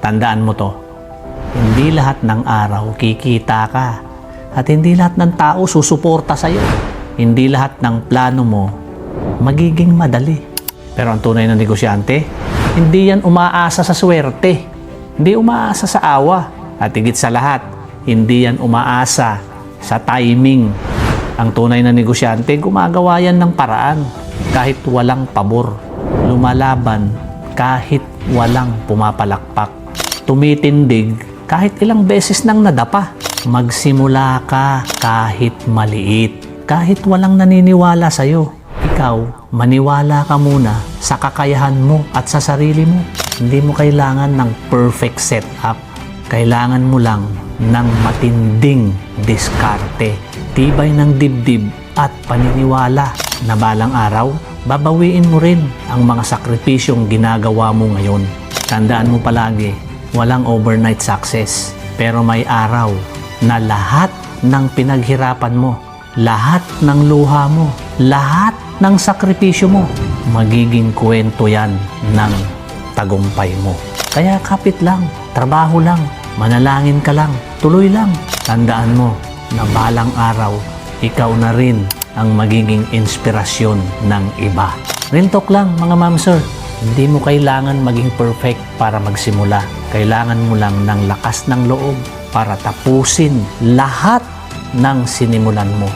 Tandaan mo to, hindi lahat ng araw kikita ka at hindi lahat ng tao susuporta sa'yo. Hindi lahat ng plano mo magiging madali. Pero ang tunay na negosyante, hindi yan umaasa sa swerte, hindi umaasa sa awa, at higit sa lahat, hindi yan umaasa sa timing. Ang tunay na negosyante, gumagawa yan ng paraan kahit walang pabor. Lumalaban kahit walang pumapalakpak. Tumitindig kahit ilang beses nang nadapa. Magsimula ka kahit maliit, kahit walang naniniwala sa'yo. Ikaw, maniwala ka muna sa kakayahan mo at sa sarili mo. Hindi mo kailangan ng perfect setup. Kailangan mo lang ng matinding diskarte, tibay ng dibdib at paniniwala na balang araw, babawiin mo rin ang mga sakripisyong ginagawa mo ngayon. Tandaan mo palagi, walang overnight success. Pero may araw na lahat ng pinaghirapan mo, lahat ng luha mo, lahat ng sakripisyo mo, magiging kwento yan ng tagumpay mo. Kaya kapit lang, trabaho lang, manalangin ka lang, tuloy lang. Tandaan mo na balang araw, ikaw na rin ang magiging inspirasyon ng iba. Real talk lang mga ma'am sir, hindi mo kailangan maging perfect para magsimula. Kailangan mo lang ng lakas ng loob para tapusin lahat ng sinimulan mo.